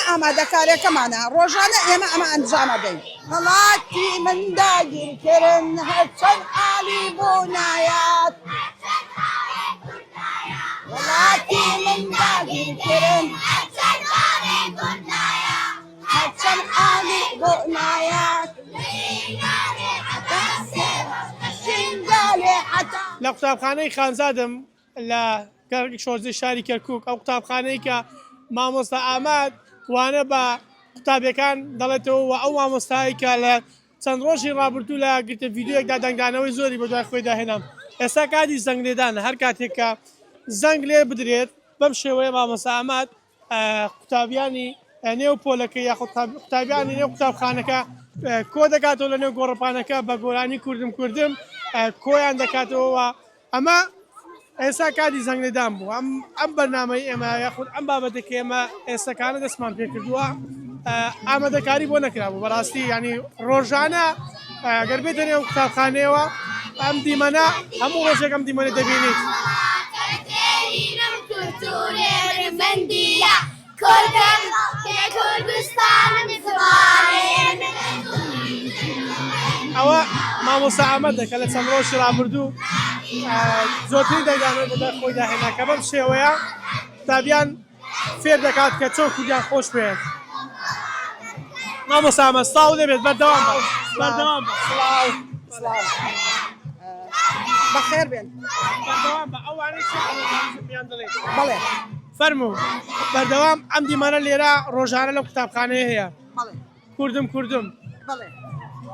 ئامادەکاریەکەمانە ڕۆژانە ئێمە ئەمە ئەنجامە دەین هەڵاتی من داگیرکردن هەرچەند عالی بوو نایات وڵاتی من داگیرکردن هەرچەند عالی بوو نایات لە قوتابخانەی خانزادم لە شۆرزەی شاری کەرکووک ئەو قوتابخانەی کە مامۆستا ئاماد وانە بە قوتابیەکان دەڵێتەوە و ئەو مامۆستایی کە لە چەند ڕۆژی ڕابردوو لە گرتە ڤیددیۆیەکدا دەنگدانەوەی زۆری بە دوای خۆی داهێنام ئێستا کاتی زەنگ لێدانە هەر کاتێک کە زەنگ لێ بدرێت بەم شێوەیە مامۆستا ئاماد قوتابیانی نێو پۆلەکە یاخود قوتابیانی نێو قوتابخانەکە کۆ دەکاتەوە لە نێو گۆڕەپانەکە بە گۆرانی کوردم کۆیان دەکاتەوە ئەمە ئێستا کاتی زەنگ لێدان بوو ئەم بەرنامەی ئێمە یاخود ئەم بابەتێک ئێمە ئێستاکانە دەستمان پێ کردووە ئامادەکاری بۆ نەکرابوو بەڕاستی ینی ڕۆژانە گەر بێتە نێو قوتابخانەیەوە ئەم دیمەنە هەموو ڕۆژێک ئەم دیمەنە دەبینیت ئەوە مامۆستا ئامادە کە لە چەند ڕۆژی ڕابردوو زۆرتری دەنگدانەوەی بەدای خۆی داهێنا کە بەم شێوەیە قوتابیان فێر دەکات کە چۆن کوردیان خۆش بێت مامۆستا ئاماد سڵاو دەبێت بەردەوام بەردەوام بەخێر بێن بەردەوام بە ئەوانەی چیان دەڵێت بەڵێ فەرموو بەردەوام ئەم دیمانە لێرە ڕۆژانە لە قوتابخانەیە هەیە کوردم بەڵێ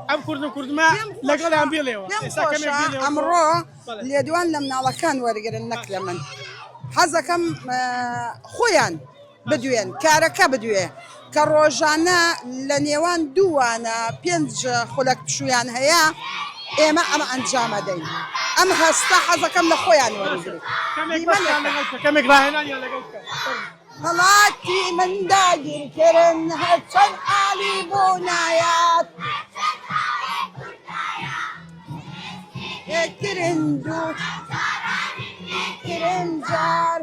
ئەم کوردمە لەگەڵیان بێڵێەوە ئەمڕۆ لێدوان لە مناڵەکان وەرگرن نەک لە من حەزەکەم خۆیان بدوێن کارەکە بدوێ کە ڕۆژانە لە نێوان دووانە 5 خولەک پشویان هەیە ئێمە ئەمە ئەنجامە دەین ئەم هەستا حەزەکەم لە خۆیان وەرگرن هەڵاتی من داگیرکردن هەرچەند عالی بوو نایات یەکترن دوو یەکترن جار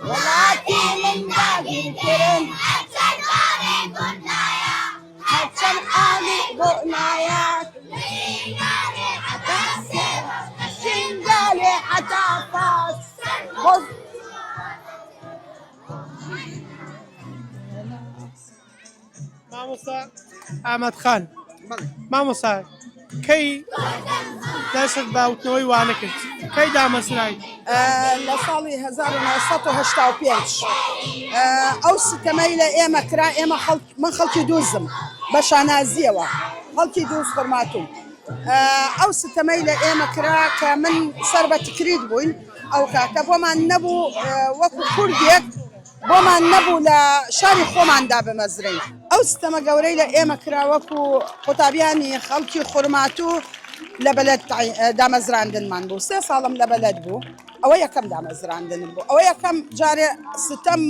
وڵاتی من داگیرکردن هەرچەند عالی بوو نایات شنگالی حتا پاس مامۆستا ئاماد خان مامۆستا کەی دەست باوتنەوەی وانە کرد کەی دامەزرای لە ساڵی 1985 ئەو ستەمەی لە ئێمە کرا ئێمە من خەڵکی دووزم بە شانازیەوە خەڵکی دووز فەرماتوم ئەو ستەمەی لە ئێمە کرا کە من سەر بە تکریت بووین ئەو کاتە بۆمان نەبوو وەکو کوردێک بۆمان نەبوو لە شاری خۆماندا بمەزرین ئەو ستەمە گەورەی لە ئێمە کرا وەکو قوتابیانی خەڵکی خورماتوو لە بەلەد دامەزراندنمان بوو 3 ساڵم لە بەلەد بوو ئەوە یەکەم دامەزراندن بوو ئەوە یەکەم جارێ ستەم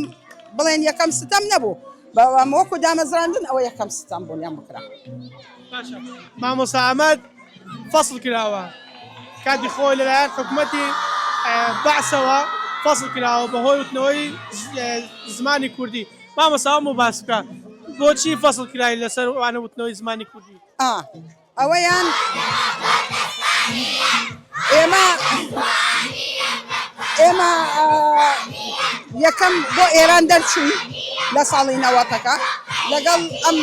بڵێن یەکەم ستەم نەبوو بەوەم وەکو دامەزراندن ئەوە یەکەم ستەم بوونیان بکرا مامۆستا ئاماد فەسڵ کراوە کاتی خۆی لەلایەن حکوومەتی بەعسەوە فەسڵ کراوە بەهۆی وتنەوەی زمانی کوردی مامۆستا هەموو باس بکە بۆچی فەسڵ کرای لەسەر وانە وتنەوەی زمانی کوردی ئەوەیان ئێمە یەکەم بۆ ئێران دەرچووین لە ساڵی 90ەکە لەگەڵ ئەم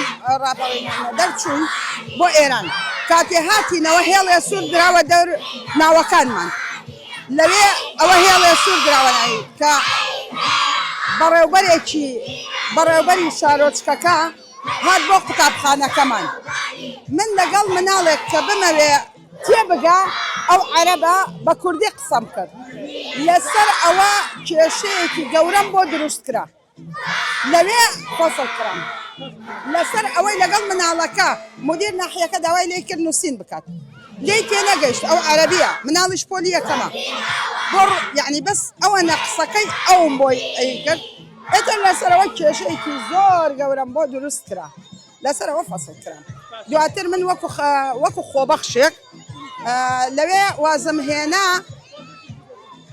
ڕاپەڕینانە دەرچووین بۆ ئێران کاتێ هاتینەوە هێڵێ سوور دراوە دەور ناوەکانمان لەوێ ئەوە هێڵێ سوور دراوەنایی کە بەڕێوبەری شارۆچکەکە هات بۆ قوتابخانەکەمان من لەگەڵ مناڵێک کە بمەوێ تێبگا ئەو عەرەبە بە کوردی قسەم کرد لەسەر ئەوە کێشەیەکی گەورەم بۆ دروست کرا لەوێ فەسڵ کرام لەسەر ئەوەی لەگەڵ مناڵەکە مدیر ناحیەکە داوای لێ کرد نووسین بکات لێی تێنەگەیشت ئەو عەرەبیە مناڵیش پۆلی یەکەمە بۆ یعنی بەس ئەوە نەقسەکەی ئەوم بۆی ئەیکرد ئێتر لەسەرەوە کێشەیەکی زۆر گەورەم بۆ دروست کرا لەسەرەوە فەسڵ کرام دواتر من وەکو خۆبەخشێک لەوێ وازم هێنا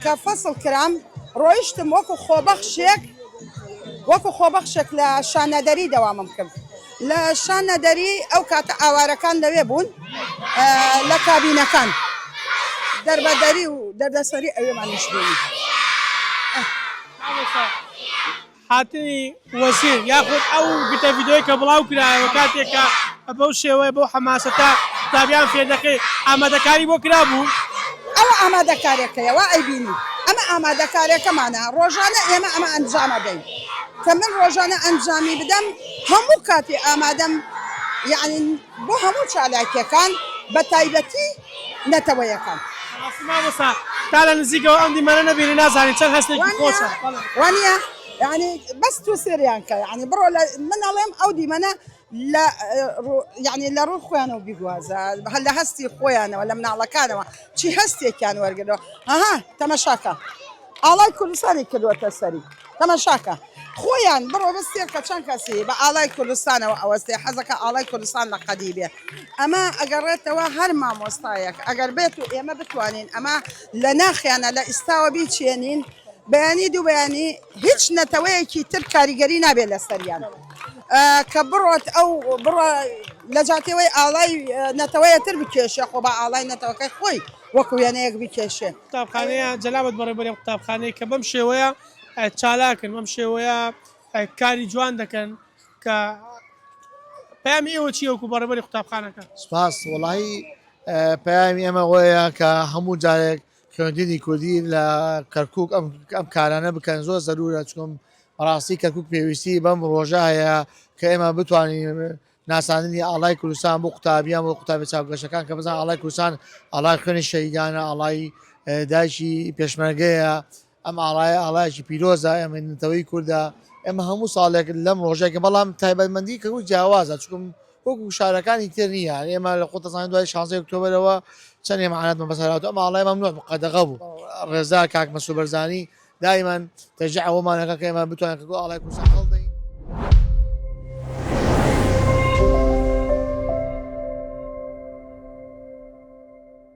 کە فەسڵ کرام ڕۆیشتم وەکو خۆبەخشێک وەکو خۆبەخشێک لە شانەدەری دەوامم کرد لە شانەدەری ئەو کاتە ئاوارەکان لەوێ بوون لە کابینەکان دەربەدەری و دەردەسەری ئەوێمانیش بوونی هاتنی وەزیر یاخود ئەو گتە ڤیدۆی کە بڵاو کرایەوە کاتێکە بەو شێوەیە بەو حەماسەتە قوتابیان فێر دەکەی ئامادەکاری بۆ کرابوو ئەوە ئامادەکارێکەیە وا ئەیبینی ئەمە ئامادەکارێکەمانە ڕۆژانە ئێمە ئەمە ئەنجامە دەین کە من ڕۆژانە ئەنجامی بدەم هەموو کاتی ئامادەم یعنی بۆ هەموو چالاکیەکان بە تایبەتی نەتەوەیەکان مامۆستا تا لە نزیکەوە ئەم دیمانە نەبینی نازانی چەند هەستێکی خۆشە وانە يعني بس تو سريانكا يعني برو من عليهم او دي منا لا يعني لا روح خويا وبيجوازا هلا هستي خويا انا ولا من على كانوا شي هستي كان ورقدو ها تماشاكا الله كل سنه كدو تسري تماشاكا خويا برو بس يركا كان كاسي بقى الله كل سنه واستي حزك الله كل سنه قديبه اما اقريت هر ما مستايك اقربيتو يا ما بتوانين اما لناخي انا لا استوى بيتشينين بەیانی دوو بەیانی هیچ نەتەوەیەکی تر کاریگەری نابێت لە سەریان کە بڕۆت ئەو بڕە لە جاتێوەی ئاڵای نەتەوەیە تر بکێشێ خۆ بە ئاڵای نەتەوەکەی خۆی وەکو وێنەیەک بکێشێ قوتابخانەیە جەلابەت بەڕێبەری قوتابخانەی کە بەم شێوەیە چالاکن بەم شێوەیە کاری جوان دەکەن کە پەیامی ئێوە چی وەکو بەڕێبەری قوتابخانەکە سپاس وڵی پەیامی ئەمە وەیە کە هەموو جارێک خوێندنی کوردی لە کەرکووک ئەم کارانە بکەن زۆر زەرورە چکم ڕاستی کەرکووک پێویستی بەم ڕۆژە هەیە کە ئێمە بتوانین ناساندنی ئاڵای کوردستان بۆ قوتابیان بۆ قوتابی چاوگەشتەکان کە بزان ئاڵای کوردستان ئاڵای خوێنی شەهیدانە ئاڵای دایکی پێشمەرگەیە ئەم ئاڵایەکی پیرۆزە ئێمە نتەوەی کووردە ئێمە هەموو ساڵێک لەم ڕۆژێکە بەڵام تایبەتمەندی کەوت جیاوازە چکم وەکو شارەکانی تر نییە ئێمە لە قوتەزانانی دوای 16 ئۆکتۆبرەوە چەند ئێمەعانەتمە بەسەرهات ئەمە ئاڵای مەمنوع قەدەغە بوو ڕێزا کاک مەسوود بەرزانی دایما تەشجیع ئەوەمانەکە کە ئێمە بتوانین ئاڵای کوردستان